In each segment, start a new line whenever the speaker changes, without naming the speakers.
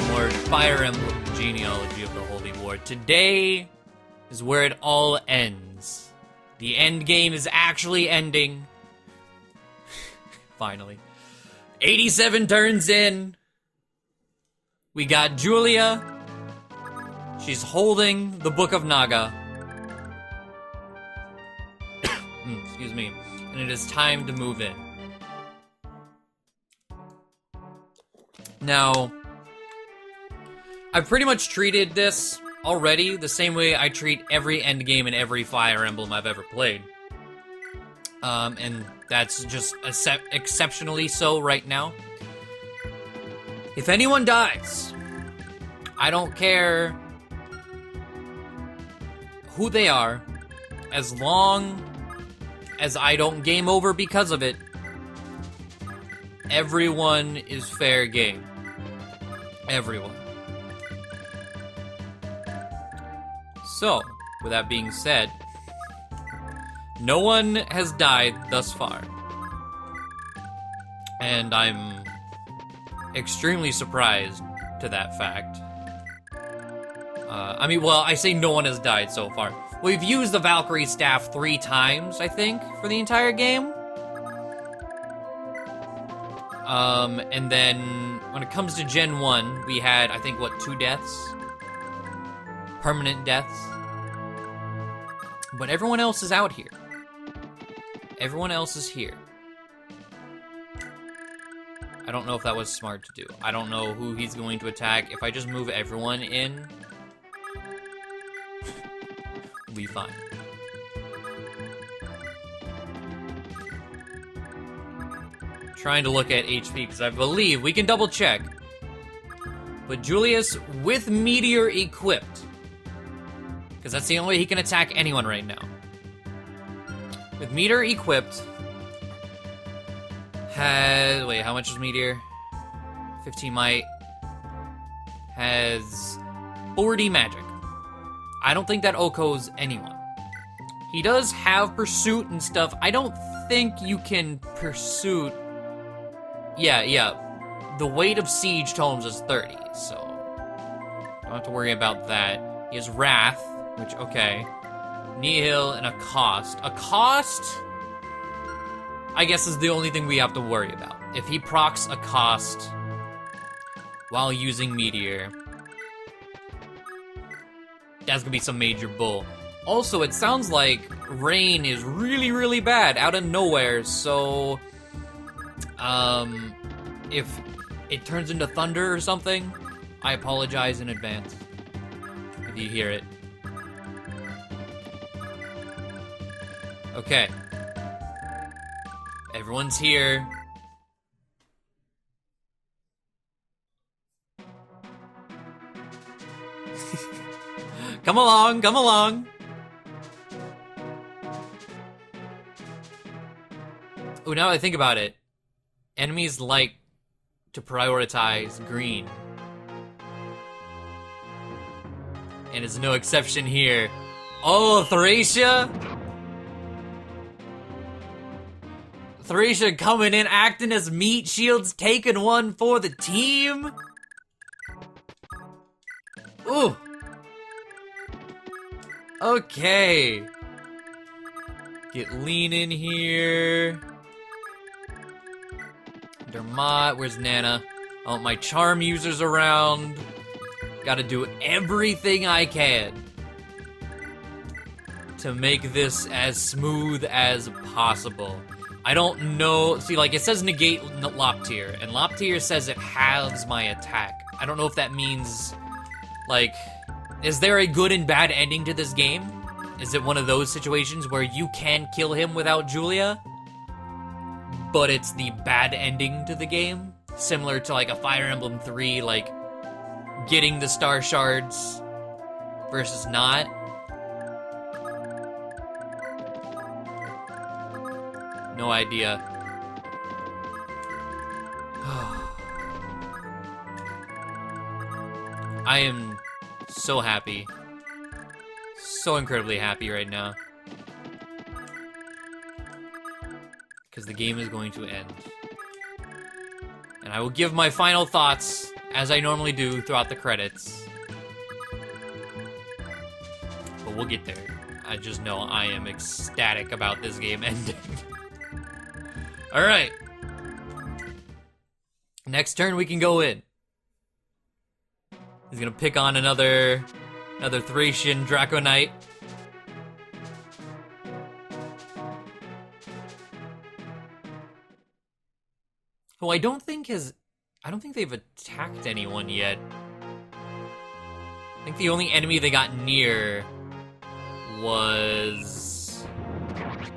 some more Fire Emblem Genealogy of the Holy War. Today is where it all ends. The end game is actually ending. Finally. 87 turns in. We got Julia. She's holding the Book of Naga. Excuse me. And it is time to move in. Now, I've pretty much treated this already the same way I treat every endgame in every Fire Emblem I've ever played. And that's just exceptionally so right now. If anyone dies, I don't care who they are, as long as I don't game over because of it. Everyone is fair game. Everyone. So, with that being said, no one has died thus far. And I'm extremely surprised to that fact. I say no one has died so far. We've used the Valkyrie staff 3 times, I think, for the entire game. And then, when it comes to Gen 1, we had, I think, 2 deaths? Permanent deaths. But everyone else is out here. Everyone else is here. I don't know if that was smart to do. I don't know who he's going to attack. If I just move everyone in, we'll be fine. Trying to look at HP, because I believe we can double check. But Julius, with Meteor equipped, because that's the only way he can attack anyone right now. With Meteor equipped, has... Wait, how much is Meteor? 15 might. Has 40 magic. I don't think that Oko's anyone. He does have Pursuit and stuff. I don't think you can Pursuit... Yeah. The weight of Siege Tomes is 30, so... Don't have to worry about that. He has Wrath, which, okay. Nihil and Accost. Accost, I guess, is the only thing we have to worry about. If he procs Accost while using Meteor, that's gonna be some major bull. Also, it sounds like rain is really, really bad out of nowhere, so... if it turns into thunder or something, I apologize in advance if you hear it. Okay. Everyone's here. Come along, come along. Oh, now that I think about it, enemies like to prioritize green. And it's no exception here. Oh, Thracia? Thracia coming in, acting as meat shields, taking one for the team. Ooh. Okay. Get lean in here. Dermot, where's Nana? I want my charm users around. Gotta do everything I can to make this as smooth as possible. I don't know. See, like, it says negate Loptier, and Loptier says it halves my attack. I don't know if that means, like, is there a good and bad ending to this game? Is it one of those situations where you can kill him without Julia, but it's the bad ending to the game? Similar to, like, a Fire Emblem 3, like, getting the Star Shards versus not. No idea. I am so happy. So incredibly happy right now. Because the game is going to end. And I will give my final thoughts as I normally do throughout the credits. But we'll get there. I just know I am ecstatic about this game ending. Alright. Next turn we can go in. He's gonna pick on another Thracian Draco Knight. Who I don't think they've attacked anyone yet. I think the only enemy they got near was...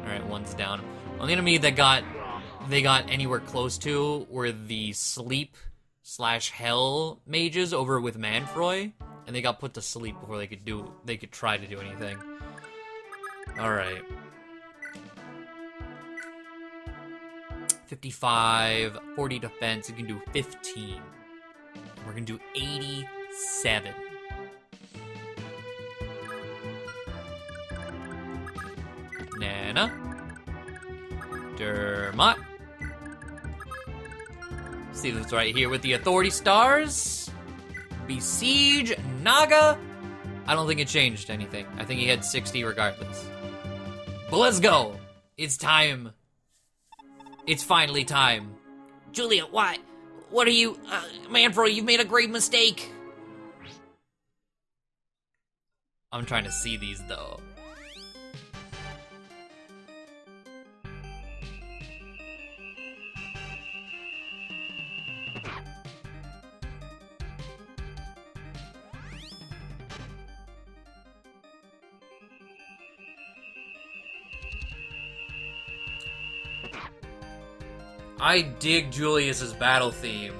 Alright, one's down. Only enemy that they got anywhere close to were the sleep/hell mages over with Manfroy, and they got put to sleep before they could try to do anything. Alright. 55, 40 defense, you can do 15. We're gonna do 87. Nana. Dermot. See this right here with the authority stars. Besiege Naga. I don't think it changed anything. I think he had 60 regardless. But let's go. It's time. It's finally time.
Julia, what? What are you... Manfroy, you've made a grave mistake.
I'm trying to see these, though. I dig Julius's battle theme.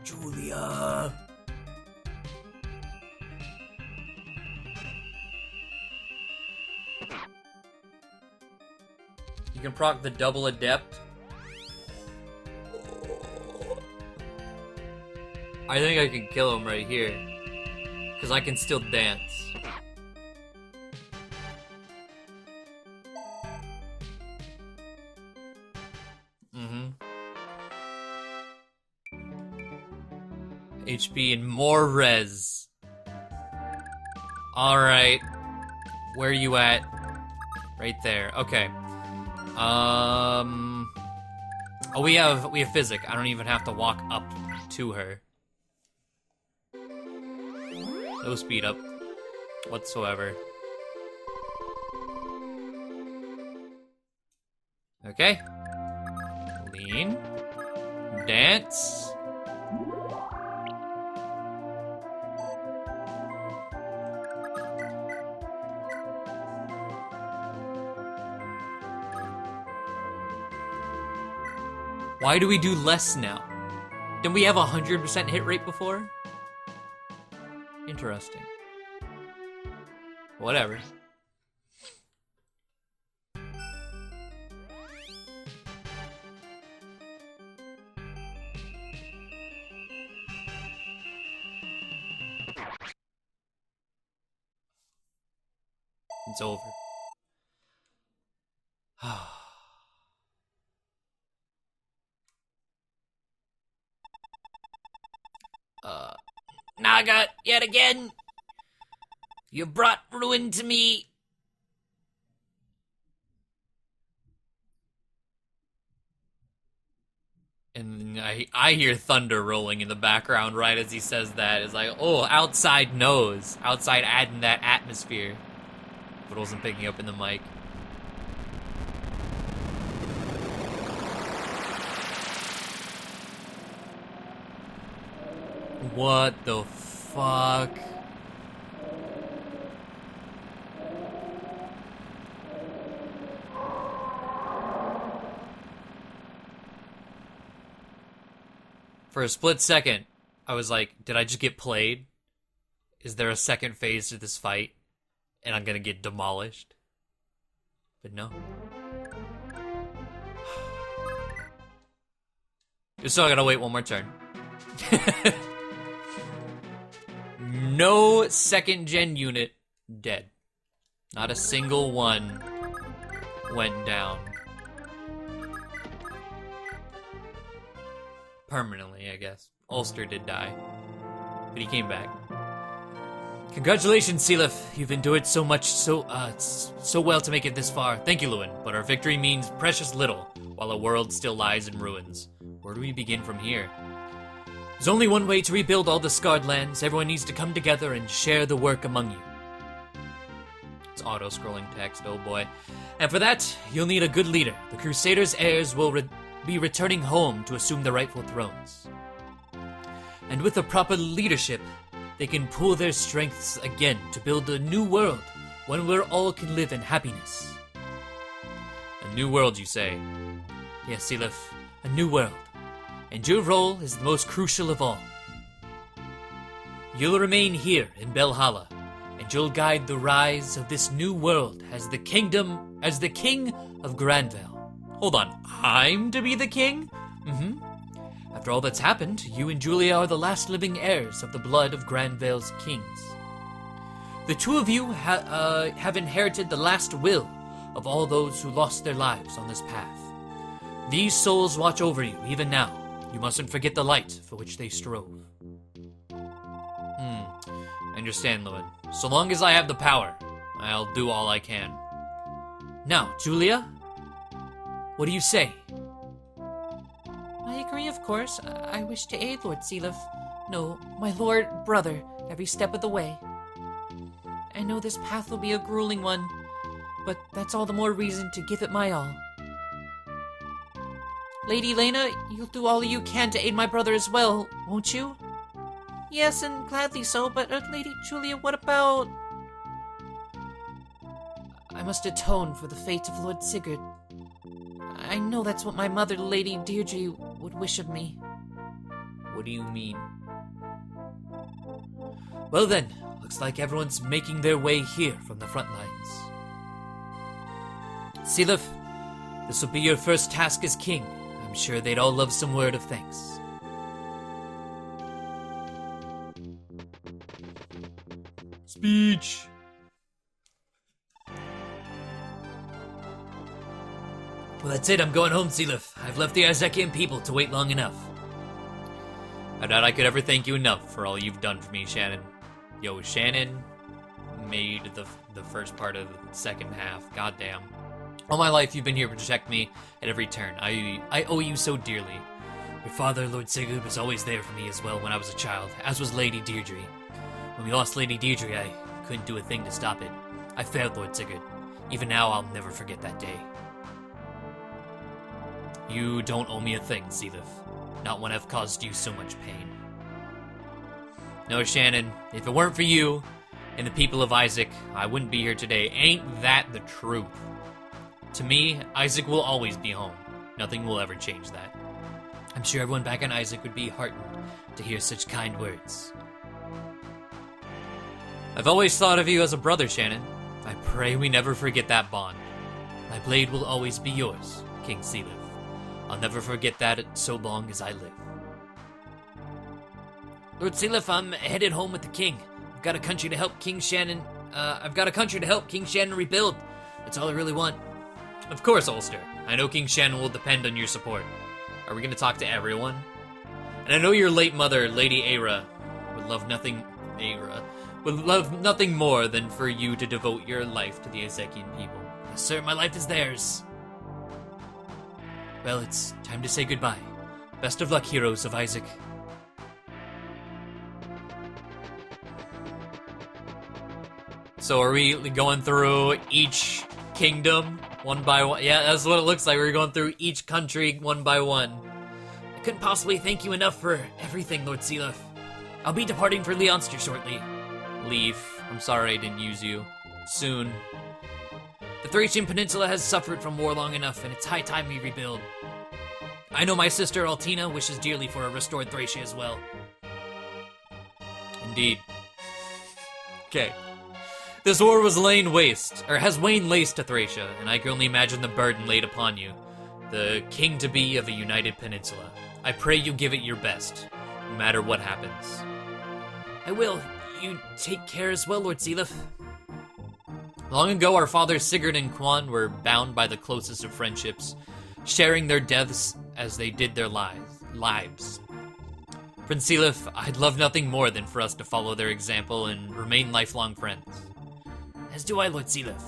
Julia. You can proc the double adept. I think I can kill him right here, because I can still dance. HP and more res. Alright. Where are you at? Right there. Okay. Oh, we have Physic. I don't even have to walk up to her. No speed up whatsoever. Okay. Lean. Dance. Why do we do less now? Didn't we have 100% hit rate before? Interesting. Whatever. It's over.
Naga, yet again. You brought ruin to me.
And I hear thunder rolling in the background right as he says that. It's like, oh, outside knows. Outside adding that atmosphere. But wasn't picking up in the mic. What the fuck? For a split second, I was like, did I just get played? Is there a second phase to this fight? And I'm gonna get demolished? But no. You're still gonna wait one more turn. No second-gen unit dead. Not a single one went down. Permanently, I guess. Ulster did die, but he came back. Congratulations, Sealith. You've endured so much, so well to make it this far. Thank you, Lewin, but our victory means precious little, while the world still lies in ruins. Where do we begin from here? There's only one way to rebuild all the scarred lands. Everyone needs to come together and share the work among you. It's auto-scrolling text, oh boy. And for that, you'll need a good leader. The Crusaders' heirs will be returning home to assume the rightful thrones. And with the proper leadership, they can pool their strengths again to build a new world, one where all can live in happiness. A new world, you say? Yes, Sealith, a new world. And your role is the most crucial of all. You'll remain here in Belhalla, and you'll guide the rise of this new world as the king of Granville. Hold on, I'm to be the king? Mm-hmm. After all that's happened, you and Julia are the last living heirs of the blood of Granville's kings. The two of you have inherited the last will of all those who lost their lives on this path. These souls watch over you even now. You mustn't forget the light for which they strove. I understand, Lewin. So long as I have the power, I'll do all I can. Now, Julia, what do you say?
I agree, of course. I wish to aid Lord Sealith. No, my lord brother, every step of the way. I know this path will be a grueling one, but that's all the more reason to give it my all. Lady Lena, you'll do all you can to aid my brother as well, won't you? Yes, and gladly so, but Lady Julia, what about... I must atone for the fate of Lord Sigurd. I know that's what my mother, Lady Deirdre, would wish of me.
What do you mean? Well then, looks like everyone's making their way here from the front lines. Sealith, this will be your first task as king. I'm sure they'd all love some word of thanks. Speech! Well, that's it. I'm going home, Sealith. I've left the Izakian people to wait long enough. I doubt I could ever thank you enough for all you've done for me, Shannon. Yo, Shannon made the first part of the second half. Goddamn. All my life, you've been here to protect me at every turn. I owe you so dearly. Your father, Lord Sigurd, was always there for me as well when I was a child, as was Lady Deirdre. When we lost Lady Deirdre, I couldn't do a thing to stop it. I failed Lord Sigurd. Even now, I'll never forget that day. You don't owe me a thing, Sealith. Not when I've caused you so much pain. No, Shannon, if it weren't for you and the people of Isaac, I wouldn't be here today. Ain't that the truth? To me, Isaac will always be home. Nothing will ever change that. I'm sure everyone back on Isaac would be heartened to hear such kind words. I've always thought of you as a brother, Shannon. I pray we never forget that bond. My blade will always be yours, King Sealith. I'll never forget that so long as I live.
Lord Sealith, I'm headed home with the king. I've got a country to help King Shannon rebuild. That's all I really want.
Of course, Ulster. I know King Shannon will depend on your support. Are we going to talk to everyone? And I know your late mother, Lady Aira, would love nothing more than for you to devote your life to the Ezekian people.
Yes, sir, my life is theirs.
Well, it's time to say goodbye. Best of luck, heroes of Isaac. So are we going through each kingdom one by one? Yeah, that's what it looks like. We're going through each country one by one.
I couldn't possibly thank you enough for everything, Lord Sealith. I'll be departing for Leonster shortly.
Leave. I'm sorry I didn't use you. Soon.
The Thracian Peninsula has suffered from war long enough, and it's high time we rebuild. I know my sister Altina wishes dearly for a restored Thracia as well.
Indeed. Okay. This war was laying waste, or has lain waste to Thracia, and I can only imagine the burden laid upon you, the king-to-be of a united peninsula. I pray you give it your best, no matter what happens.
I will. you take care as well, Lord Zelif.
Long ago, our fathers Sigurd and Quan were bound by the closest of friendships, sharing their deaths as they did their lives. Prince Zelif, I'd love nothing more than for us to follow their example and remain lifelong friends.
As do I, Lord Zelif.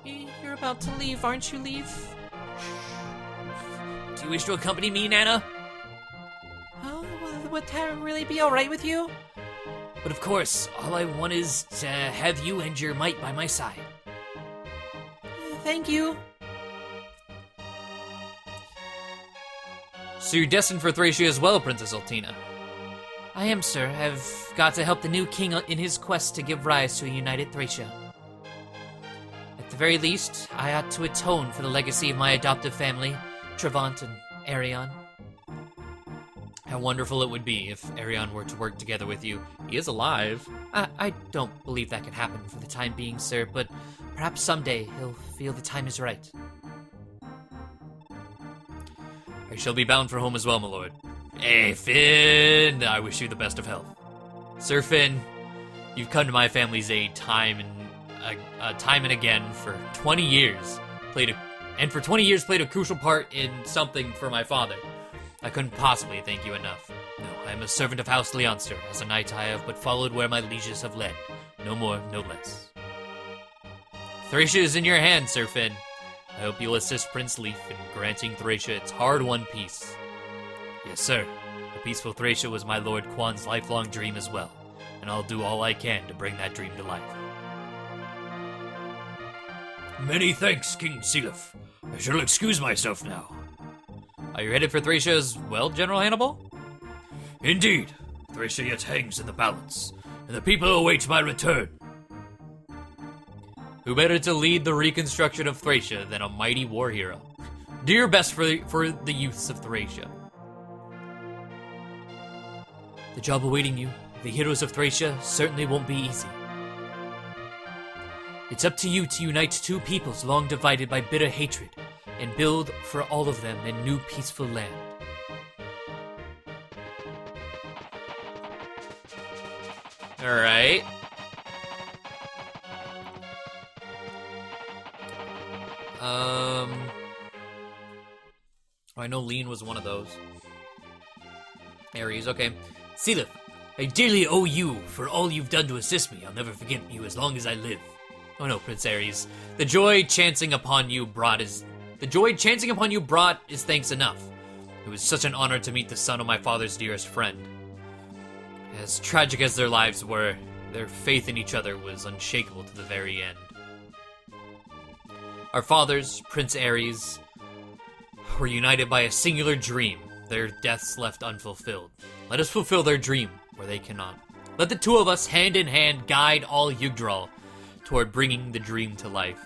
You're about to leave, aren't you, Leaf?
Do you wish to accompany me, Nana?
Oh, would that really be alright with you?
But of course, all I want is to have you and your might by my side.
Thank you.
So you're destined for Thracia as well, Princess Altina.
I am, sir. I've got to help the new king in his quest to give rise to a united Thracia. At the very least, I ought to atone for the legacy of my adoptive family, Trevant and Arion.
How wonderful it would be if Arion were to work together with you. He is alive.
I don't believe that could happen for the time being, sir, but perhaps someday he'll feel the time is right.
I shall be bound for home as well, my lord. Hey, Finn! I wish you the best of health. Sir Finn, you've come to my family's aid time and again for 20 years. Played a crucial part in something for my father. I couldn't possibly thank you enough. No, I am a servant of House Leonster. As a knight I have but followed where my lieges have led. No more, no less. Thracia is in your hands, Sir Finn. I hope you'll assist Prince Leaf in granting Thracia its hard-won peace. Yes, sir. A peaceful Thracia was my Lord Quan's lifelong dream as well, and I'll do all I can to bring that dream to life.
Many thanks, King Zelif. I shall excuse myself now.
Are you headed for Thracia as well, General Hannibal?
Indeed. Thracia yet hangs in the balance, and the people await my return.
Who better to lead the reconstruction of Thracia than a mighty war hero? Do your best for the youths of Thracia.
The job awaiting you, the heroes of Thracia, certainly won't be easy. It's up to you to unite two peoples long divided by bitter hatred, and build for all of them a new peaceful land.
Alright. I know Lean was one of those. Ares, okay.
Zelif, I dearly owe you for all you've done to assist me. I'll never forget you as long as I live.
Oh no, Prince Ares. The joy chancing upon you brought is thanks enough. It was such an honor to meet the son of my father's dearest friend. As tragic as their lives were, their faith in each other was unshakable to the very end. Our fathers, Prince Ares, were united by a singular dream, their deaths left unfulfilled. Let us fulfill their dream where they cannot. Let the two of us, hand in hand, guide all Yggdrasil toward bringing the dream to life.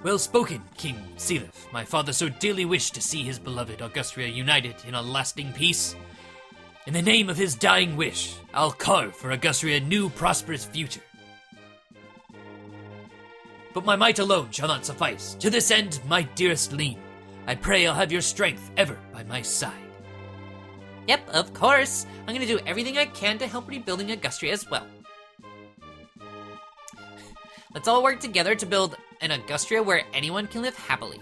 Well spoken, King Zelif. My father so dearly wished to see his beloved Augustria united in a lasting peace. In the name of his dying wish, I'll carve for Augustria a new prosperous future. But my might alone shall not suffice. To this end, my dearest Lean, I pray I'll have your strength ever by my side.
Yep, of course. I'm gonna do everything I can to help rebuilding Augustria as well. Let's all work together to build an Augustria where anyone can live happily.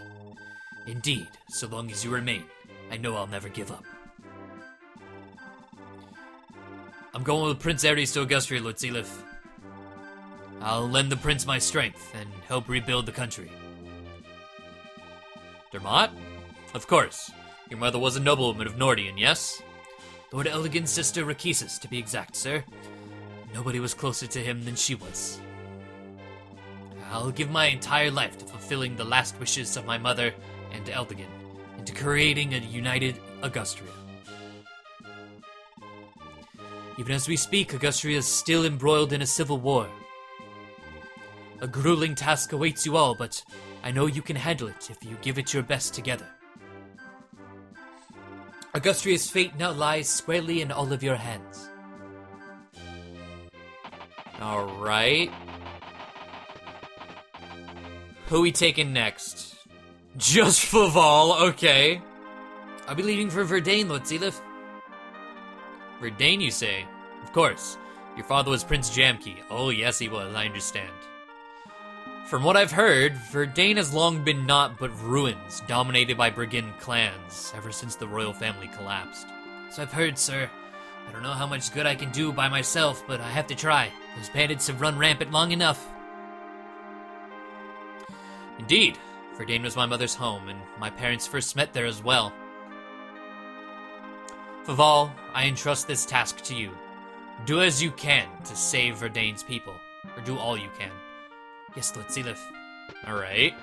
Indeed, so long as you remain, I know I'll never give up. I'm going with Prince Ares to Augustria, Lord Zelif. I'll lend the prince my strength and help rebuild the country.
Dermot? Of course. Your mother was a noblewoman of Nordian, yes?
Lord Elgin's sister Rakisis, to be exact, sir. Nobody was closer to him than she was. I'll give my entire life to fulfilling the last wishes of my mother and Elgin, and to creating a united Augustria. Even as we speak, Augustria is still embroiled in a civil war. A grueling task awaits you all, but I know you can handle it if you give it your best together. Augustria's fate now lies squarely in all of your hands.
Alright. Who we taking next? Just Faval, okay.
I'll be leaving for Verdane, Lord Zelif. Verdane, you say? Of course. Your father was Prince Jamkey. Oh, yes, he was. I understand. From what I've heard, Verdane has long been naught but ruins, dominated by brigand clans, ever since the royal family collapsed. So I've heard, sir. I don't know how much good I can do by myself, but I have to try. Those bandits have run rampant long enough. Indeed. Verdane was my mother's home, and my parents first met there as well. Faval, I entrust this task to you. Do as you can to save Verdane's people, or do all you can. Yes, Lord Sealith. Alright.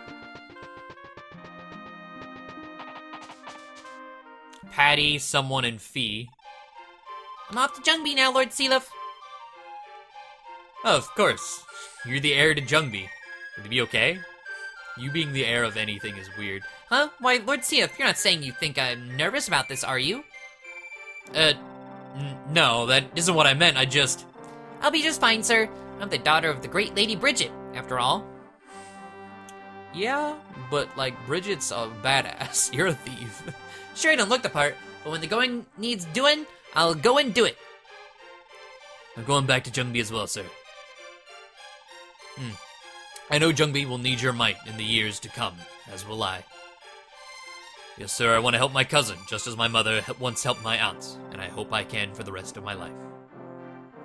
Patty, someone, and Fee.
I'm off to Jungby now, Lord Sealith.
Oh, of course. You're the heir to Jungby. Would it be okay? You being the heir of anything is weird.
Huh? Why, Lord Sealith, you're not saying you think I'm nervous about this, are you?
No, that isn't what I meant. I just...
I'll be just fine, sir. I'm the daughter of the great Lady Bridget, after all.
Yeah, but, like, Bridget's a badass. You're a thief.
Sure, I don't look the part, but when the going needs doing, I'll go and do it.
I'm going back to Jungby as well, sir. I know Jungby will need your might in the years to come, as will I. Yes, sir, I want to help my cousin, just as my mother once helped my aunts, and I hope I can for the rest of my life.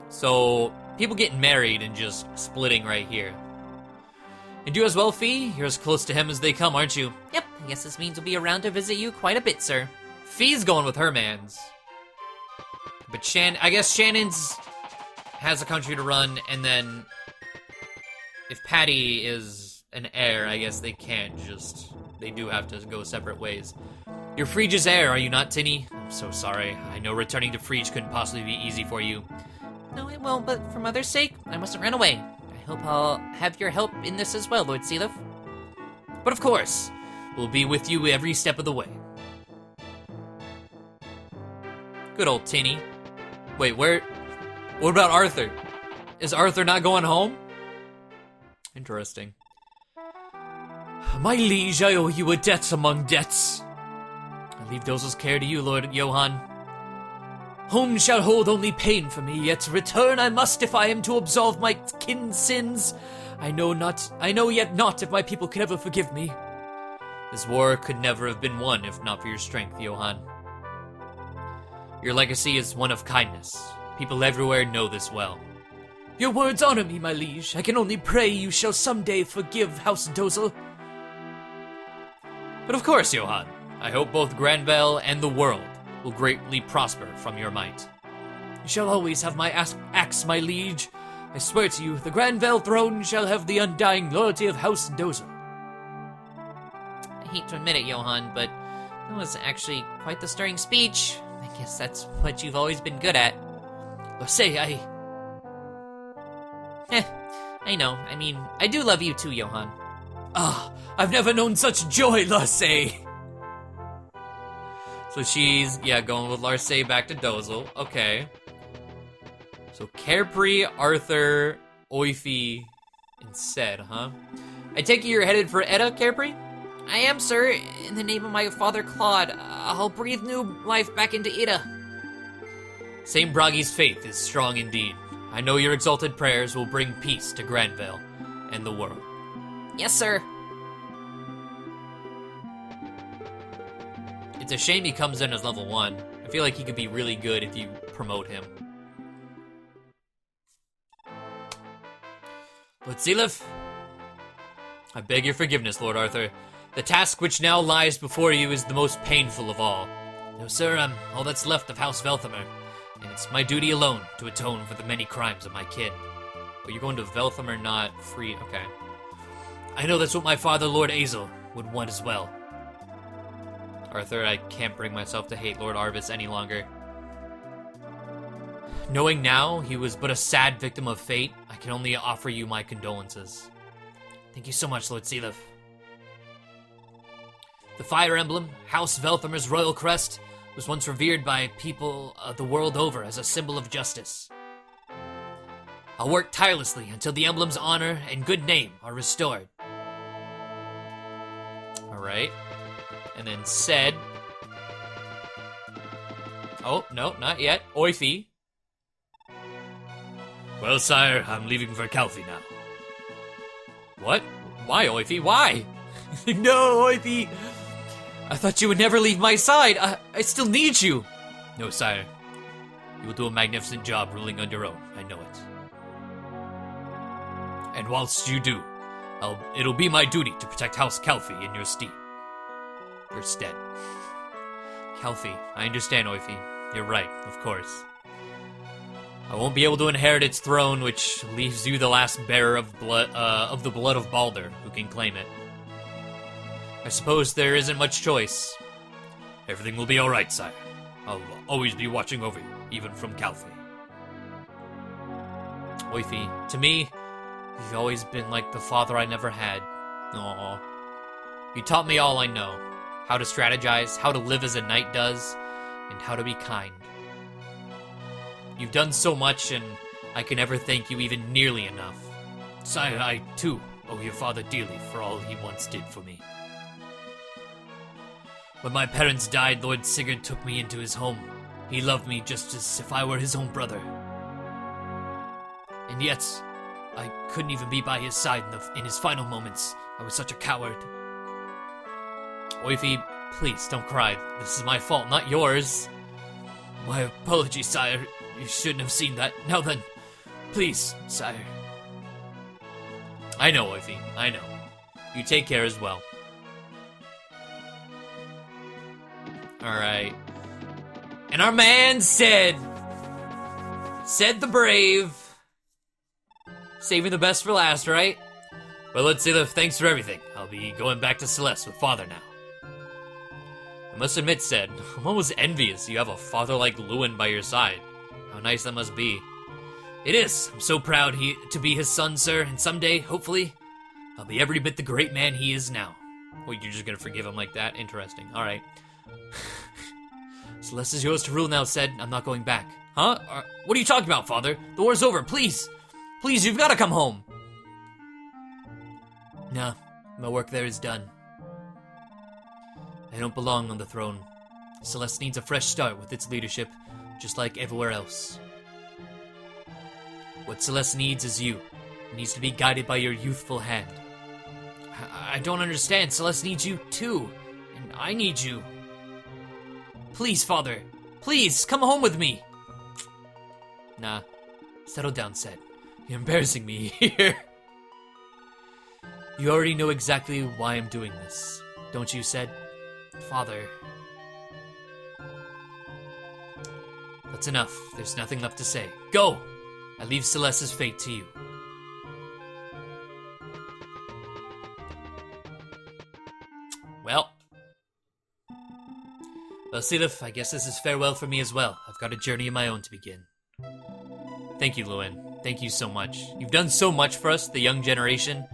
So, people getting married and just splitting right here. And you as well, Fee? You're as close to him as they come, aren't you?
Yep, I guess this means we'll be around to visit you quite a bit, sir.
Fee's going with her mans. But I guess Shannon's has a country to run, and then if Patty is an heir, I guess they can't just... They do have to go separate ways. You're Friege's heir, are you not, Tinny? I'm so sorry. I know returning to Friege couldn't possibly be easy for you.
No, it won't, but for Mother's sake, I mustn't run away. I hope I'll have your help in this as well, Lord Sealith.
But of course, we'll be with you every step of the way. Good old Tinny. Wait, what about Arthur? Is Arthur not going home? Interesting. My liege, I owe you a debt among debts. I leave Dozel's care to you, Lord Johann. Home shall hold only pain for me, yet return I must if I am to absolve my kin's sins. I know yet not if my people could ever forgive me. This war could never have been won if not for your strength, Johann. Your legacy is one of kindness. People everywhere know this well. Your words honor me, my liege. I can only pray you shall someday forgive House Dozel. But of course, Johann, I hope both Granville and the world will greatly prosper from your might. You shall always have my axe, my liege. I swear to you, the Granville throne shall have the undying loyalty of House Dozel.
I hate to admit it, Johann, but that was actually quite the stirring speech. I guess that's what you've always been good at. I know. I mean, I do love you too, Johann.
Ah, I've never known such joy, Larce. So she's, going with Larce back to Dozel. Okay. So Carefree, Arthur, Oifi, and Ced, huh? I take it you're headed for Edda, Carefree?
I am, sir. In the name of my father, Claude, I'll breathe new life back into Ida.
Saint Bragi's faith is strong indeed. I know your exalted prayers will bring peace to Granville and the world.
Yes, sir.
It's a shame he comes in as level 1. I feel like he could be really good if you promote him. Lord Sealith, I beg your forgiveness, Lord Arthur. The task which now lies before you is the most painful of all. No, sir, I'm all that's left of House Velthamer, and it's my duty alone to atone for the many crimes of my kin. But you're going to Velthamer, not free. Okay. I know that's what my father, Lord Azel, would want as well. Arthur, I can't bring myself to hate Lord Arvis any longer. Knowing now he was but a sad victim of fate, I can only offer you my condolences. Thank you so much, Lord Sealith. The Fire Emblem, House Velthamer's royal crest, was once revered by people the world over as a symbol of justice. I'll work tirelessly until the emblem's honor and good name are restored. Alright. And then Ced.
Oh, no, not yet. Oifi.
Well, sire, I'm leaving for Calfee now.
What? Why, Oifi? Why? No, Oifi! I thought you would never leave my side. I still need you.
No, sire. You will do a magnificent job ruling on your own. I know it. And whilst you do, it'll be my duty to protect House Calfee in your stead.
Calfee. I understand, Oifi. You're right, of course. I won't be able to inherit its throne, which leaves you the last bearer of the blood of Balder, who can claim it. I suppose there isn't much choice.
Everything will be alright, sire. I'll always be watching over you, even from Calfee.
Oifi, to me, you've always been like the father I never had. Aww. You taught me all I know. How to strategize, how to live as a knight does, and how to be kind. You've done so much, and I can never thank you even nearly enough.
Sire, I, too, owe your father dearly for all he once did for me. When my parents died, Lord Sigurd took me into his home. He loved me just as if I were his own brother. And yet, I couldn't even be by his side in his final moments. I was such a coward.
Oifi, please don't cry. This is my fault, not yours.
My apologies, sire. You shouldn't have seen that. Now then, please, sire.
I know, Oifi. I know. You take care as well. Alright. And our man said the brave. Saving the best for last, right?
Well, let's say thanks for everything. I'll be going back to Celeste with father now.
I must admit, Ced, I'm almost envious you have a father like Lewin by your side. How nice that must be.
It is. I'm so proud to be his son, sir, and someday, hopefully, I'll be every bit the great man he is now.
Well, you're just gonna forgive him like that? Interesting. Alright.
Celeste is yours to rule now, Ced. I'm not going back.
Huh? What are you talking about, father? The war's over, please! Please, you've gotta come home!
No, my work there is done. I don't belong on the throne. Celeste needs a fresh start with its leadership, just like everywhere else. What Celeste needs is you. It needs to be guided by your youthful hand.
I don't understand. Celeste needs you too. And I need you. Please, father. Please, come home with me.
Nah. Settle down, Ced. You're embarrassing me here. You already know exactly why I'm doing this, don't you, Ced?
Father.
That's enough. There's nothing left to say. Go! I leave Celeste's fate to you.
Well,
Sealif, I guess this is farewell for me as well. I've got a journey of my own to begin.
Thank you, Lewin. Thank you so much. You've done so much for us, the young generation.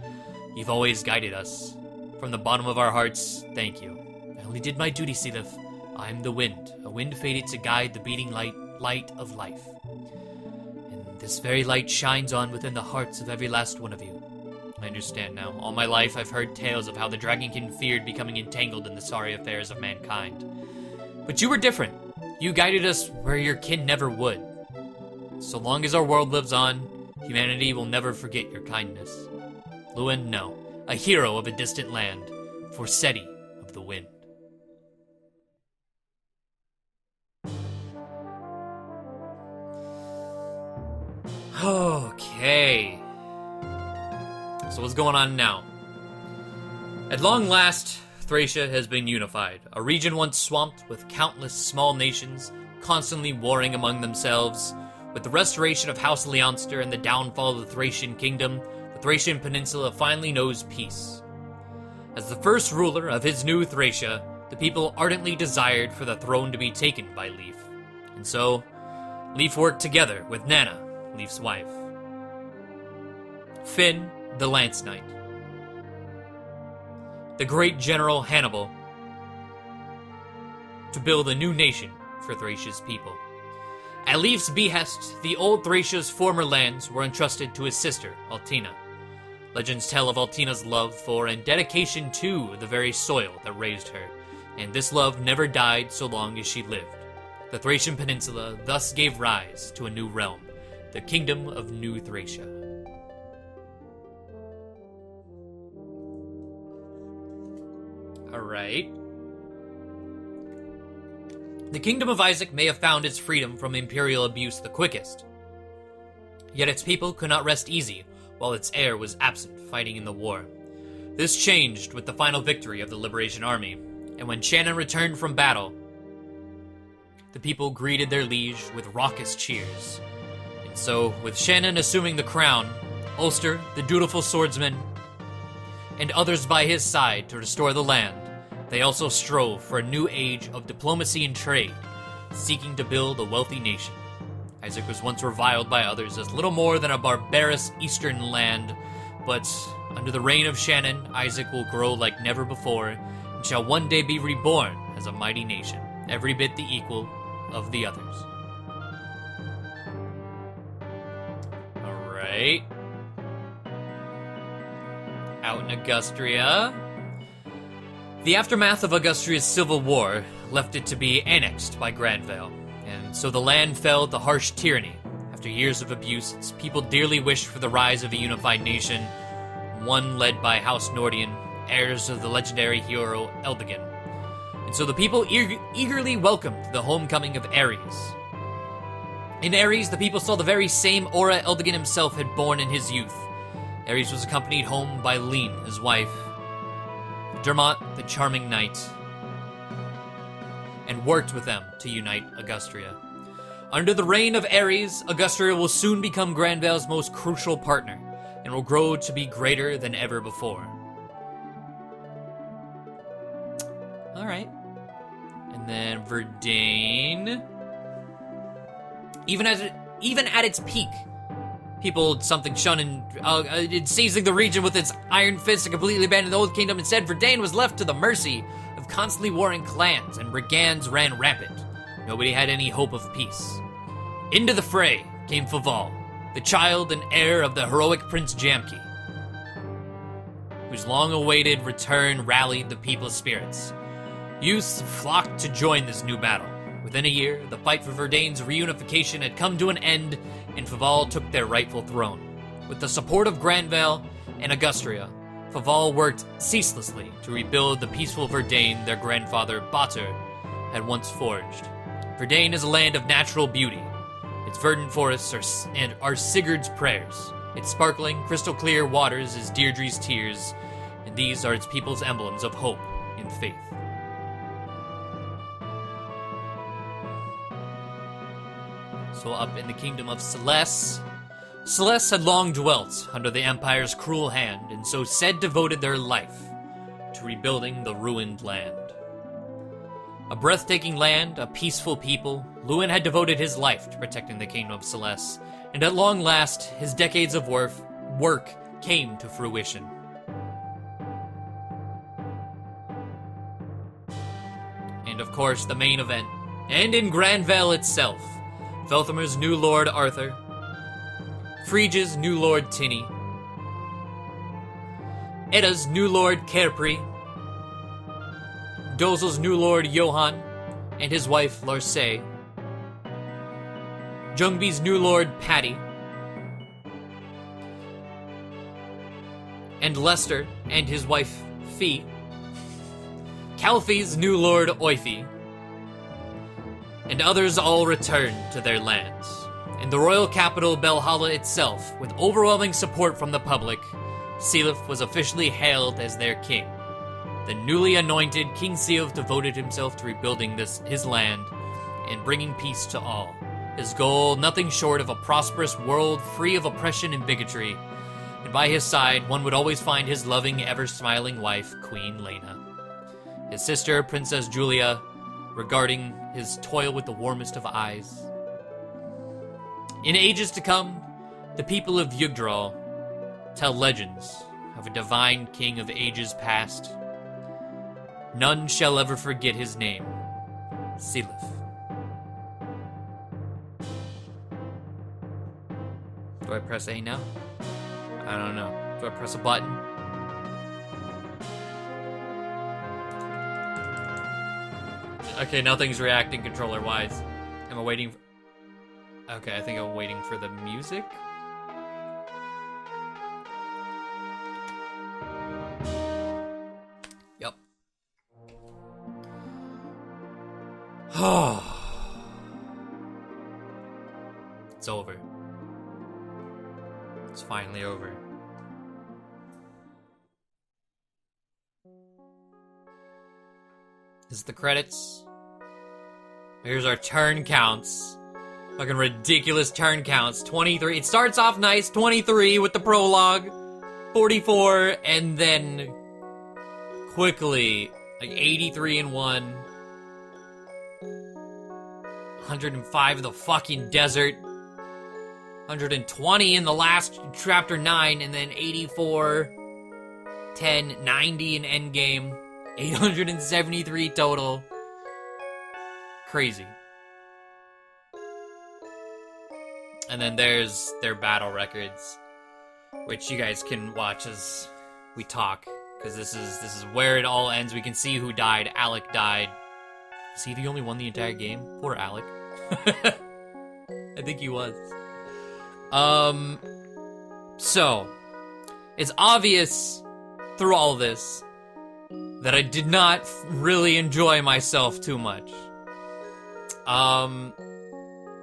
You've always guided us. From the bottom of our hearts, thank you.
I only did my duty, Sealif. I'm the wind, a wind fated to guide the beating light of life. And this very light shines on within the hearts of every last one of you.
I understand now. All my life I've heard tales of how the Dragonkin feared becoming entangled in the sorry affairs of mankind. But you were different. You guided us where your kin never would. So long as our world lives on, humanity will never forget your kindness. Lewin, no. A hero of a distant land. Forseti of the wind. Okay. So what's going on now? At long last, Thracia has been unified, a region once swamped with countless small nations constantly warring among themselves. With the restoration of House Leonster and the downfall of the Thracian kingdom, the Thracian peninsula finally knows peace. As the first ruler of his new Thracia, the people ardently desired for the throne to be taken by Leif. And so, Leif worked together with Nanna, Leif's wife, Finn, the Lance Knight, the great general Hannibal, to build a new nation for Thracia's people. At Leif's behest, the old Thracia's former lands were entrusted to his sister, Altina. Legends tell of Altina's love for and dedication to the very soil that raised her, and this love never died so long as she lived.
The Thracian Peninsula thus gave rise to a new realm, the Kingdom of New Thracia. Alright. The Kingdom of Isaac may have found its freedom from imperial abuse the quickest, yet its people could not rest easy while its heir was absent fighting in the war. This changed with the final victory of the Liberation Army, and when Shannon returned from battle, the people greeted their liege with raucous cheers. And so, with Shannon assuming the crown, Ulster, the dutiful swordsman, and others by his side to restore the land, they also strove for a new age of diplomacy and trade, seeking to build a wealthy nation. Isaac was once reviled by others as little more than a barbarous eastern land, but under the reign of Shannon, Isaac will grow like never before, and shall one day be reborn as a mighty nation, every bit the equal of the others. Alright. Out in Augustria. The aftermath of Augustria's civil war left it to be annexed by Granvale, and so the land fell to harsh tyranny. After years of abuse, its people dearly wished for the rise of a unified nation, one led by House Nordian, heirs of the legendary hero Eldigan. And so the people eagerly welcomed the homecoming of Ares. In Ares, the people saw the very same aura Eldigan himself had borne in his youth. Ares was accompanied home by Lean, his wife, Dermot, the charming knight, and worked with them to unite Augustria. Under the reign of Ares, Augustria will soon become Granvale's most crucial partner, and will grow to be greater than ever before. Alright. And then Verdane. Even at its peak, people something shunning, seizing the region with its iron fist and completely abandoned the Old Kingdom. Instead, Verdane was left to the mercy of constantly warring clans, and brigands ran rampant. Nobody had any hope of peace. Into the fray came Faval, the child and heir of the heroic Prince Jamke, whose long-awaited return rallied the people's spirits. Youths flocked to join this new battle. Within a year, the fight for Verdane's reunification had come to an end, and Faval took their rightful throne. With the support of Granvale and Augustria, Faval worked ceaselessly to rebuild the peaceful Verdane their grandfather Batur had once forged. Verdane is a land of natural beauty. Its verdant forests are Sigurd's prayers. Its sparkling, crystal-clear waters is Deirdre's tears, and these are its people's emblems of hope and faith. So up in the kingdom of Celeste, Celeste had long dwelt under the Empire's cruel hand, and so said devoted their life to rebuilding the ruined land. A breathtaking land, a peaceful people, Luin had devoted his life to protecting the kingdom of Celeste, and at long last, his decades of work came to fruition. And of course, the main event, and in Granvale itself, Velthamer's new lord Arthur, Friege's new lord Tinny, Edda's new lord Kerpri, Dozel's new lord Johann and his wife Larcey, Jungby's new lord Patty, and Lester and his wife Fee, Calfe's new lord Oifi, and others all returned to their lands. In the royal capital Belhalla itself, with overwhelming support from the public, Sealith was officially hailed as their king. The newly anointed King Sealith devoted himself to rebuilding his land and bringing peace to all. His goal, nothing short of a prosperous world free of oppression and bigotry. And by his side, one would always find his loving, ever-smiling wife, Queen Lena. His sister, Princess Julia, regarding his toil with the warmest of eyes. In ages to come, the people of Yggdrasil tell legends of a divine king of ages past. None shall ever forget his name, Sealith. Do I press A now? I don't know. Do I press a button? Okay, nothing's reacting controller-wise.
Am I waiting? Okay, I think I'm waiting for the music. Yep. It's over. It's finally over. This is the credits. Here's our turn counts. Fucking ridiculous turn counts. 23. It starts off nice. 23 with the prologue. 44, and then quickly, like 83 in one. 105 in the fucking desert. 120 in the last chapter 9, and then 84, 10, 90 in endgame. 873 total. Crazy. And then there's their battle records, which you guys can watch as we talk, because this is where it all ends. We can see who died. Alec died. Is he the only one the entire game? Poor Alec. I think he was. So it's obvious through all this that I did not really enjoy myself too much. I'm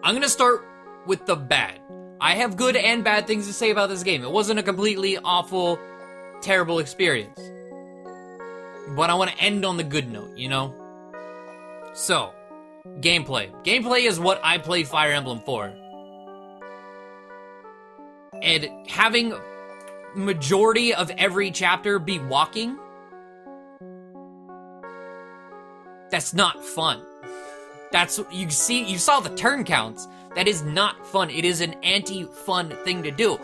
gonna start with the bad. I have good and bad things to say about this game. It wasn't a completely awful, terrible experience. But I want to end on the good note, you know? So, gameplay. Gameplay is what I play Fire Emblem for. And having majority of every chapter be walking, that's not fun. That's, you saw the turn counts. That is not fun. It is an anti-fun thing to do.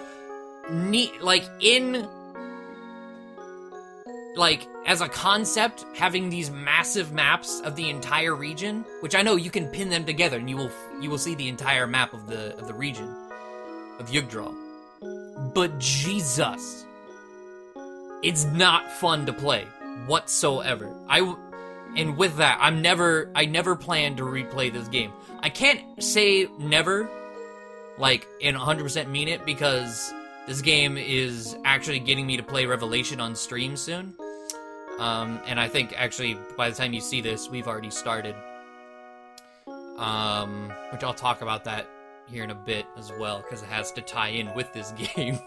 As a concept, having these massive maps of the entire region, which I know you can pin them together and you will see the entire map of the region of Yggdrasil. But Jesus, it's not fun to play whatsoever. And with that, I never plan to replay this game. I can't say never, and 100% mean it, because this game is actually getting me to play Revelation on stream soon. And I think, actually, by the time you see this, we've already started. Which I'll talk about that here in a bit as well, because it has to tie in with this game.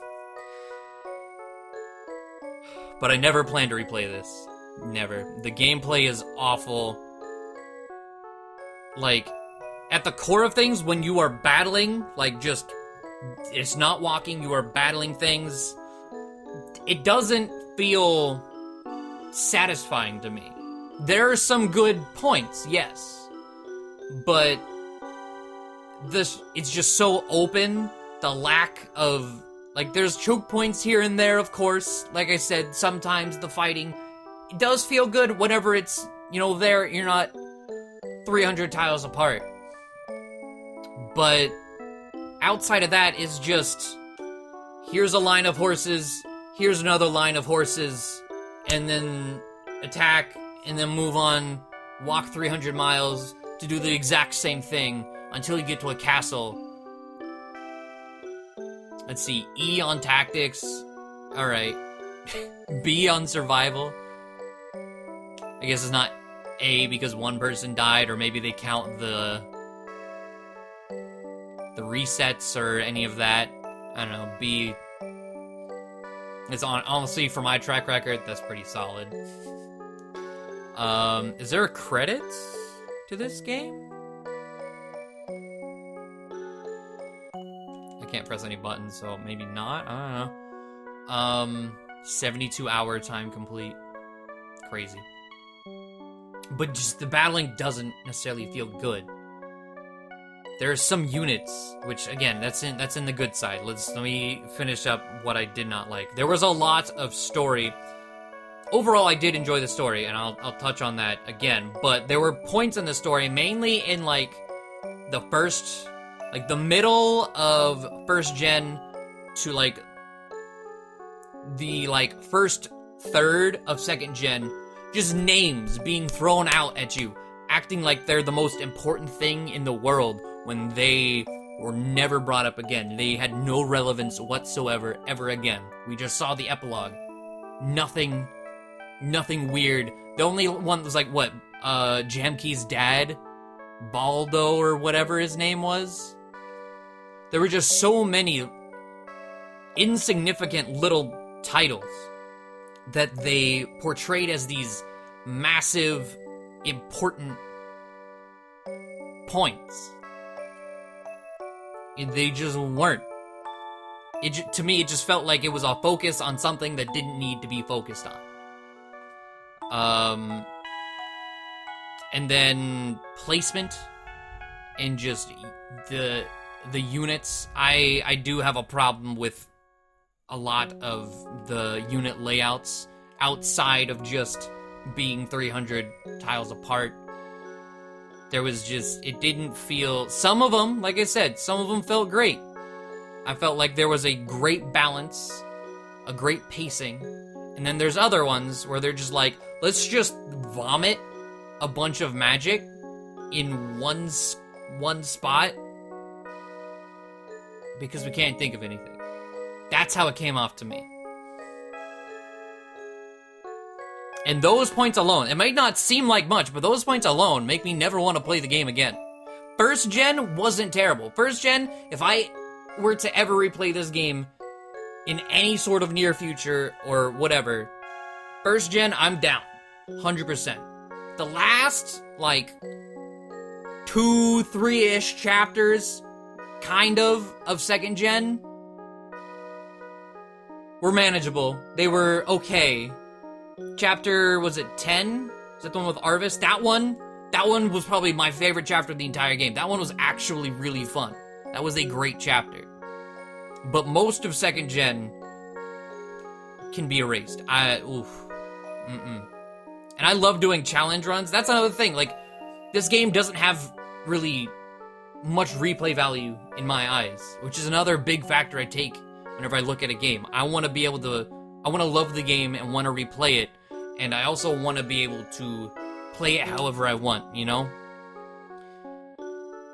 But I never plan to replay this. Never. The gameplay is awful. At the core of things, when you are battling, it's not walking, you are battling things, it doesn't feel satisfying to me. There are some good points, yes, but it's just so open. The lack of, there's choke points here and there, of course. Like I said, sometimes the fighting, it does feel good whenever it's, there, you're not 300 tiles apart. But outside of that is just, here's a line of horses, here's another line of horses, and then attack, and then move on, walk 300 miles to do the exact same thing until you get to a castle. Let's see, E on tactics, alright. B on survival. I guess it's not A because one person died, or maybe they count the resets or any of that. I don't know. B. It's honestly, for my track record, that's pretty solid. Is there a credits to this game? I can't press any buttons, so maybe not. I don't know. 72-hour time complete. Crazy. But just the battling doesn't necessarily feel good. There are some units, which again, that's in the good side. Let me finish up what I did not like. There was a lot of story. Overall, I did enjoy the story, and I'll touch on that again. But there were points in the story, mainly in the first, the middle of first gen to the first third of second gen. Just names being thrown out at you, acting like they're the most important thing in the world, when they were never brought up again. They had no relevance whatsoever ever again. We just saw the epilogue. Nothing weird. The only one was like, what, Jamke's dad? Baldo or whatever his name was? There were just so many insignificant little titles that they portrayed as these massive, important points. They just weren't. To me, it just felt like it was a focus on something that didn't need to be focused on. And then placement and just the units. I do have a problem with a lot of the unit layouts outside of just being 300 tiles apart. There was just, it didn't feel, some of them, like I said, some of them felt great. I felt like there was a great balance, a great pacing, and then there's other ones where they're just like, let's just vomit a bunch of magic in one spot because we can't think of anything. That's how it came off to me. And those points alone, it might not seem like much, but those points alone make me never want to play the game again. First gen wasn't terrible. First gen, if I were to ever replay this game in any sort of near future or whatever, first gen, I'm down. 100%. The last, like, 2-3-ish chapters, kind of second gen, were manageable. They were okay. Chapter, was it 10? Is that the one with Arvis? That one was probably my favorite chapter of the entire game. That one was actually really fun. That was a great chapter. But most of second gen can be erased. And I love doing challenge runs. That's another thing. Like, this game doesn't have really much replay value in my eyes, which is another big factor I take whenever I look at a game. I want to love the game and want to replay it, and I also want to be able to play it however I want, you know?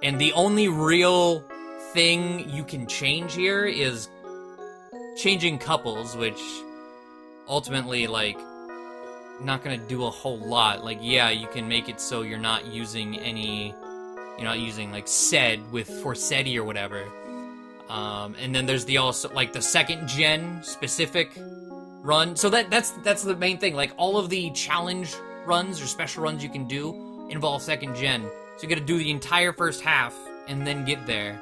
And the only real thing you can change here is changing couples, which ultimately, like, not gonna do a whole lot. Like, yeah, you can make it so you're not using like Sed with Forseti or whatever. And then there's the also, like, the second gen specific run. So that's the main thing. Like, all of the challenge runs or special runs you can do involve second gen. So you gotta do the entire first half and then get there.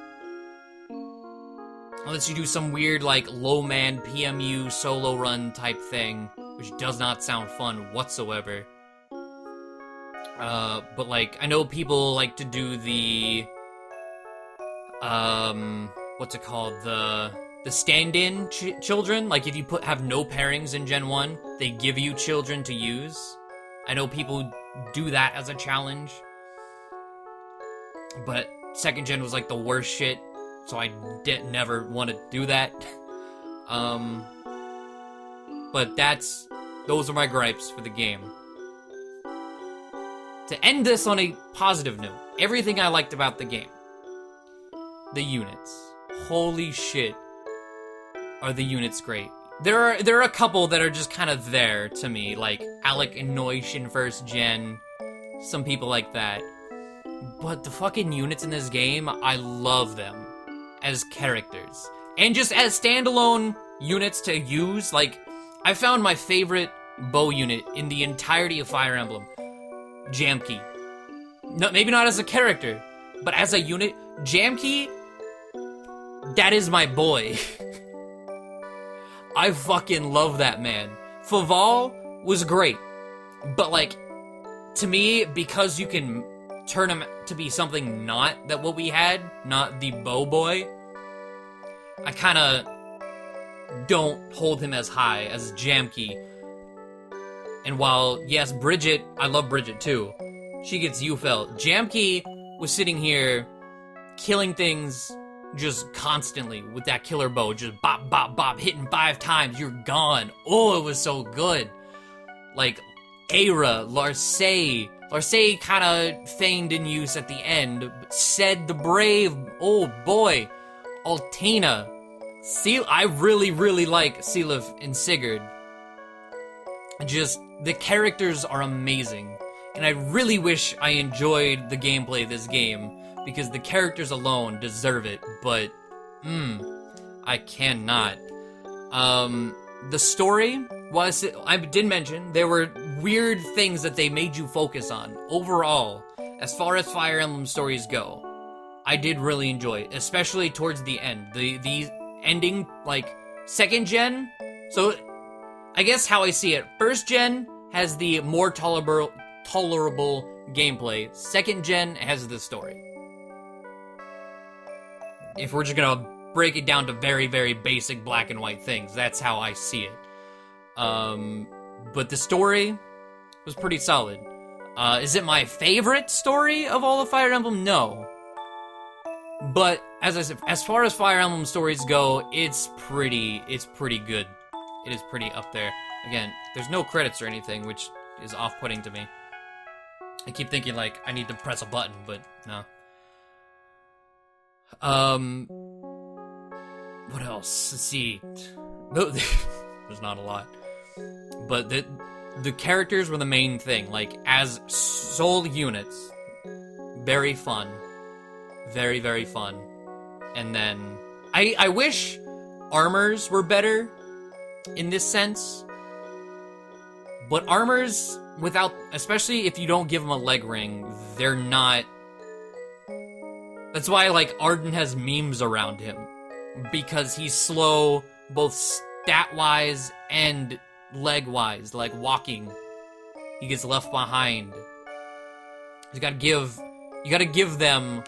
Unless you do some weird, like, low man PMU solo run type thing, which does not sound fun whatsoever. But, like, I know people like to do the, what's it called? The stand-in children. Like, if you have no pairings in Gen 1, they give you children to use. I know people do that as a challenge. But second gen was, like, the worst shit, so I never want to do that. But those are my gripes for the game. To end this on a positive note, everything I liked about the game. The units. Holy shit. Are the units great. There are a couple that are just kind of there to me, like Alec and Noish in first gen, some people like that. But the fucking units in this game, I love them as characters. And just as standalone units to use, like, I found my favorite bow unit in the entirety of Fire Emblem, Jamke. No, maybe not as a character, but as a unit, Jamke, that is my boy. I fucking love that man. Faval was great, but, like, to me, because you can turn him to be something not that what we had, not the bow boy, I kind of don't hold him as high as Jamke. And while, yes, Bridget, I love Bridget too, she gets Ufel. Jamke was sitting here killing things just constantly with that killer bow, just bop, bop, bop, hitting 5 times, you're gone. Oh, it was so good. Like, Aira, Larcey, or say kind of feigned in use at the end, said the brave, oh boy, Altina. I really, really like Sealith and Sigurd. Just, the characters are amazing. And I really wish I enjoyed the gameplay of this game, because the characters alone deserve it, but, I cannot. The story was, I did mention, there were weird things that they made you focus on. Overall, as far as Fire Emblem stories go, I did really enjoy it, especially towards the end. The ending, like, second gen, so, I guess how I see it, first gen has the more tolerable gameplay, second gen has the story. If we're just gonna break it down to very, very basic black and white things, that's how I see it. But the story was pretty solid. Is it my favorite story of all of Fire Emblem? No. But, as I said, as far as Fire Emblem stories go, it's pretty good. It is pretty up there. Again, there's no credits or anything, which is off-putting to me. I keep thinking, like, I need to press a button, but no. What else? Let's see. No, there's not a lot. But the characters were the main thing. Like, as sole units, very fun. Very, very fun. And then, I wish armors were better in this sense. But armors, without, especially if you don't give them a leg ring, they're not. That's why, like, Arden has memes around him. Because he's slow, both stat-wise and leg-wise, like walking. He gets left behind. You gotta give them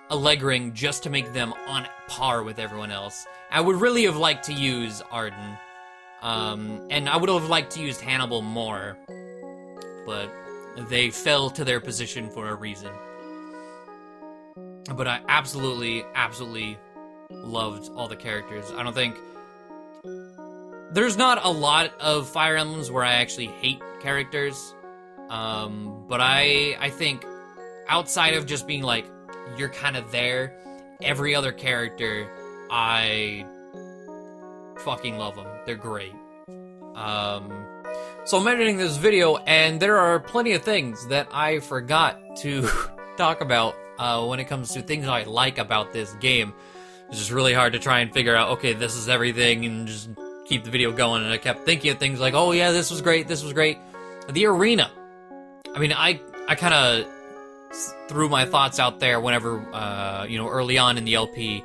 a leg ring just to make them on par with everyone else. I would really have liked to use Arden. And I would have liked to use Hannibal more. But they fell to their position for a reason. But I absolutely loved all the characters. I don't think... There's not a lot of Fire Emblems where I actually hate characters. But I think outside of just being like, you're kind of there, every other character, I fucking love them. They're great. So I'm editing this video, and there are plenty of things that I forgot to talk about when it comes to things I like about this game. It's just really hard to try and figure out, okay, this is everything, and just keep the video going, and I kept thinking of things like, oh yeah, this was great. The arena. I mean, I kind of threw my thoughts out there whenever, early on in the LP,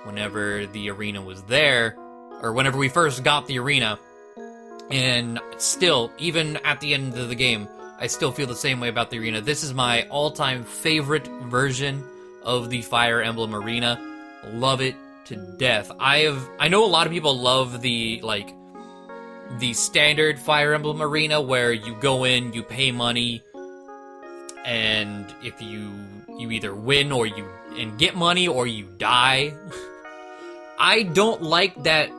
whenever the arena was there, or whenever we first got the arena, and still, even at the end of the game, I still feel the same way about the arena. This is my all-time favorite version of the Fire Emblem arena. Love it to death. I know a lot of people love the standard Fire Emblem arena where you go in, you pay money, and if you either win or you get money or you die. I don't like that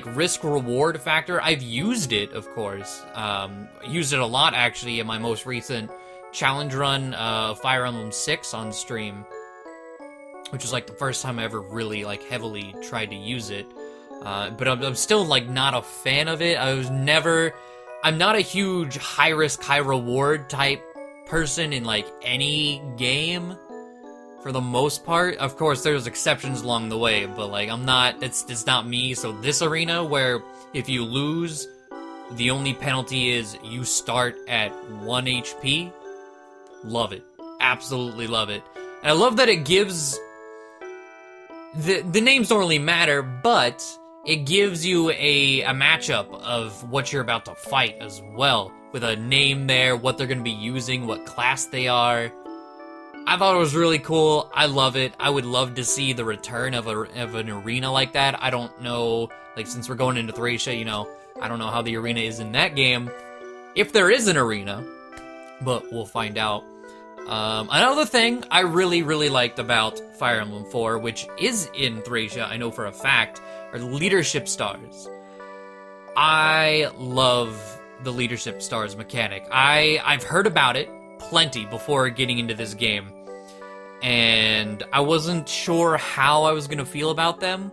risk-reward factor. I've used it, of course. Used it a lot, actually, in my most recent challenge run of Fire Emblem 6 on stream, which was, the first time I ever really, heavily tried to use it. But I'm still, not a fan of it. I'm not a huge high-risk, high-reward type person in, any game, for the most part. Of course, there's exceptions along the way, but, it's not me. So this arena, where if you lose, the only penalty is you start at 1 HP, love it. Absolutely love it. And I love that it gives... The names don't really matter, but it gives you a matchup of what you're about to fight as well, with a name there, what they're going to be using, what class they are. I thought it was really cool. I love it. I would love to see the return of an arena like that. I don't know, since we're going into Thracia, I don't know how the arena is in that game, if there is an arena, but we'll find out. Another thing I really, really liked about Fire Emblem 4, which is in Thracia, I know for a fact, are the leadership stars. I love the leadership stars mechanic. I've heard about it. plenty before getting into this game, and I wasn't sure how I was gonna feel about them,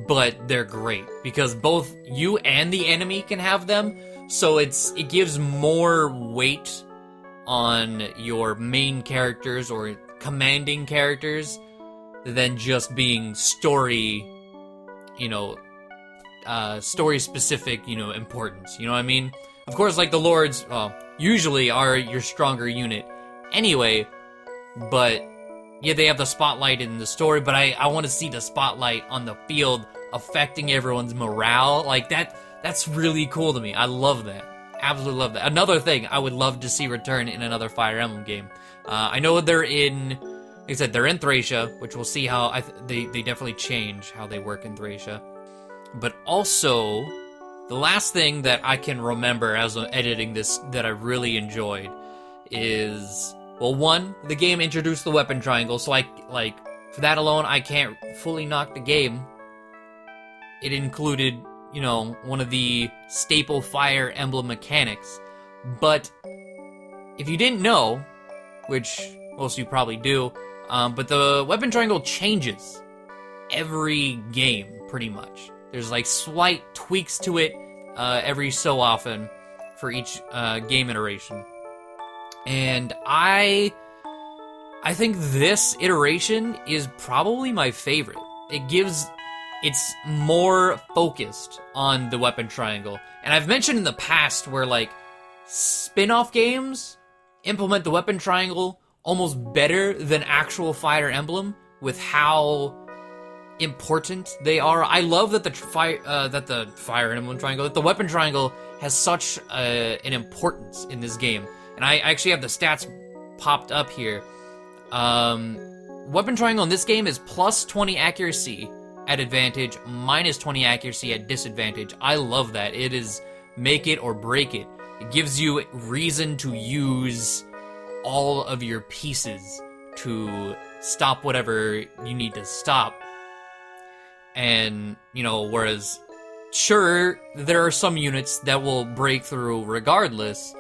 but they're great because both you and the enemy can have them, so it gives more weight on your main characters or commanding characters than just being story specific, importance. You know what I mean? Of course, like the lords, usually are your stronger unit anyway, but yeah, they have the spotlight in the story, but I want to see the spotlight on the field affecting everyone's morale. Like, that's really cool to me. I love that. Absolutely love that. Another thing I would love to see return in another Fire Emblem game. I know they're in, like I said, they're in Thracia, which we'll see how they definitely change how they work in Thracia. But also, the last thing that I can remember as I'm editing this that I really enjoyed is, well, one, the game introduced the weapon triangle, so for that alone, I can't fully knock the game. It included, one of the staple Fire Emblem mechanics. But if you didn't know, which most of you probably do, but the weapon triangle changes every game, pretty much. There's like slight tweaks to it every so often for each game iteration. And I think this iteration is probably my favorite. It's more focused on the weapon triangle. And I've mentioned in the past where, like, spin-off games implement the weapon triangle almost better than actual Fire Emblem with how important they are. I love that the Fire Emblem triangle, that the weapon triangle has such an importance in this game. And I actually have the stats popped up here. Weapon triangle in this game is plus 20 accuracy at advantage, minus 20 accuracy at disadvantage. I love that. It is make it or break it. It gives you reason to use all of your pieces to stop whatever you need to stop. And, whereas, sure, there are some units that will break through regardless,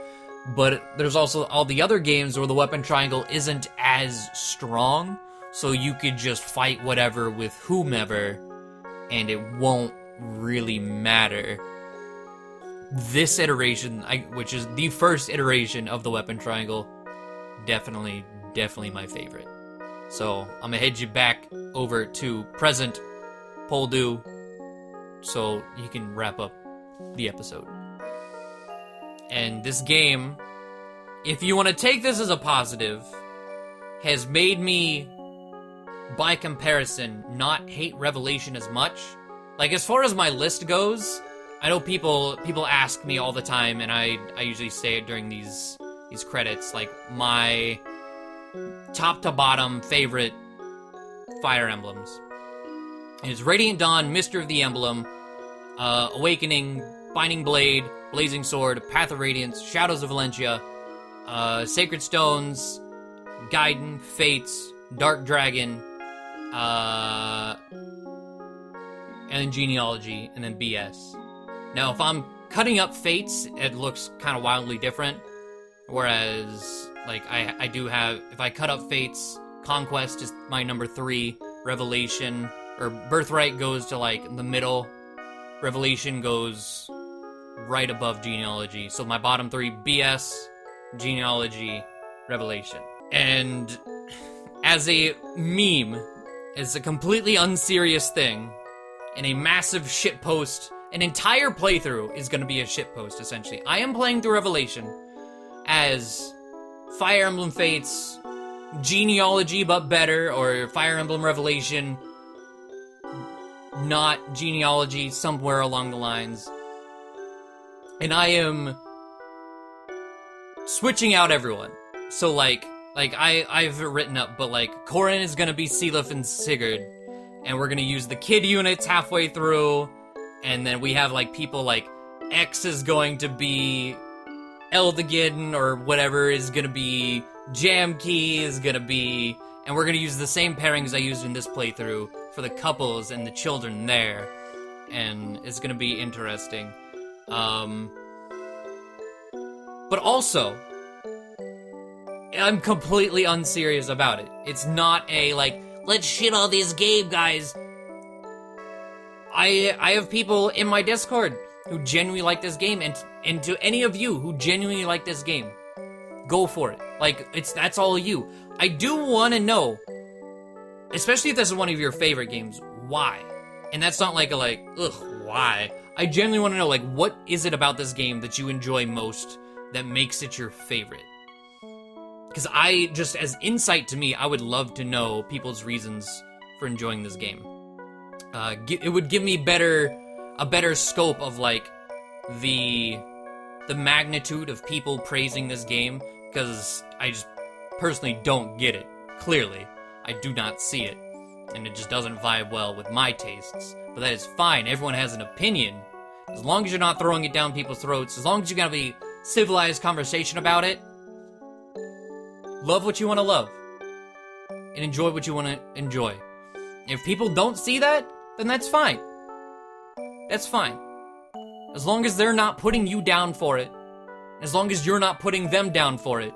but there's also all the other games where the weapon triangle isn't as strong, so you could just fight whatever with whomever, and it won't really matter. This iteration, which is the first iteration of the weapon triangle, definitely my favorite. So, I'm gonna head you back over to present poledoo, so you can wrap up the episode. And this game, if you want to take this as a positive, has made me, by comparison, not hate Revelation as much. Like, as far as my list goes, I know people ask me all the time, and I usually say it during these credits, like, my top to bottom favorite Fire Emblems. And it's Radiant Dawn, Mister of the Emblem, Awakening, Binding Blade, Blazing Sword, Path of Radiance, Shadows of Valentia, Sacred Stones, Gaiden, Fates, Dark Dragon, and Genealogy, and then BS. Now, if I'm cutting up Fates, it looks kind of wildly different, whereas, like, I do have, if I cut up Fates, Conquest is my number 3, Revelation, or Birthright goes to, like, the middle, Revelation goes right above Genealogy. So my bottom 3, BS, Genealogy, Revelation. And as a meme, as a completely unserious thing, and a massive shitpost, an entire playthrough is going to be a shitpost, essentially. I am playing through Revelation as Fire Emblem Fates, Genealogy but better, or Fire Emblem Revelation, not Genealogy, somewhere along the lines. And I am switching out everyone. So, I've written up, but, Corrin is gonna be Sealith and Sigurd, and we're gonna use the kid units halfway through, and then we have, people X is going to be Eldigan, or whatever is gonna be Jamkey is gonna be, and we're gonna use the same pairings I used in this playthrough for the couples and the children there, and it's gonna be interesting. But also, I'm completely unserious about it. It's not a, like, let's shit on this game, guys. I have people in my Discord who genuinely like this game, and to any of you who genuinely like this game, go for it. Like, that's all you. I do want to know, especially if this is one of your favorite games, why? And that's not like why? I genuinely want to know, like, what is it about this game that you enjoy most that makes it your favorite? Because just as insight to me, I would love to know people's reasons for enjoying this game. It would give me a better scope of, like, the magnitude of people praising this game, because I just personally don't get it. Clearly, I do not see it, and it just doesn't vibe well with my tastes. But that is fine. Everyone has an opinion. As long as you're not throwing it down people's throats, as long as you gotta be civilized conversation about it, love what you want to love, and enjoy what you want to enjoy. If people don't see that, then that's fine. That's fine. As long as they're not putting you down for it, as long as you're not putting them down for it,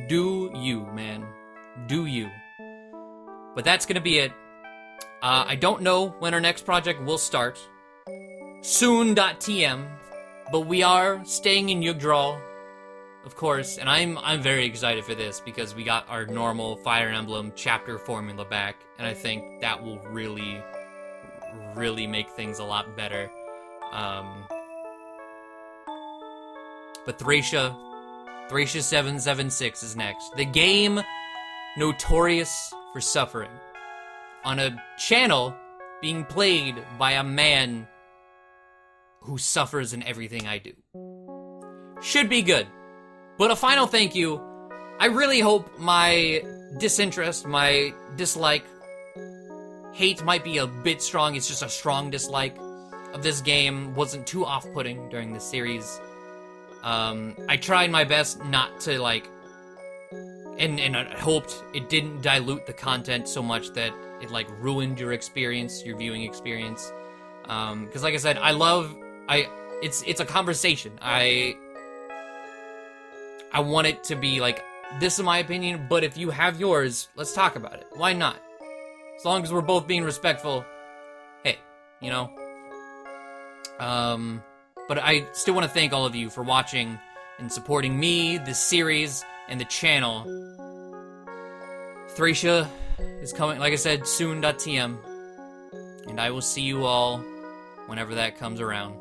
do you, man. Do you. But that's gonna be it. I don't know when our next project will start. Soon.tm. But we are staying in Yggdrasil, of course, and I'm very excited for this because we got our normal Fire Emblem chapter formula back, and I think that will really, really make things a lot better. But Thracia 776 is next. The game notorious for suffering. On a channel being played by a man who suffers in everything I do. Should be good. But a final thank you. I really hope my disinterest, my dislike, hate might be a bit strong, it's just a strong dislike of this game, wasn't too off-putting during this series. I tried my best not to, like, and I hoped it didn't dilute the content so much that it, like, ruined your experience, your viewing experience. Because like I said, it's a conversation. I want it to be like, this is my opinion, but if you have yours, let's talk about it. Why not? As long as we're both being respectful, hey, you know? But I still want to thank all of you for watching and supporting me, this series, and the channel. Thracia is coming, like I said, soon.tm. And I will see you all whenever that comes around.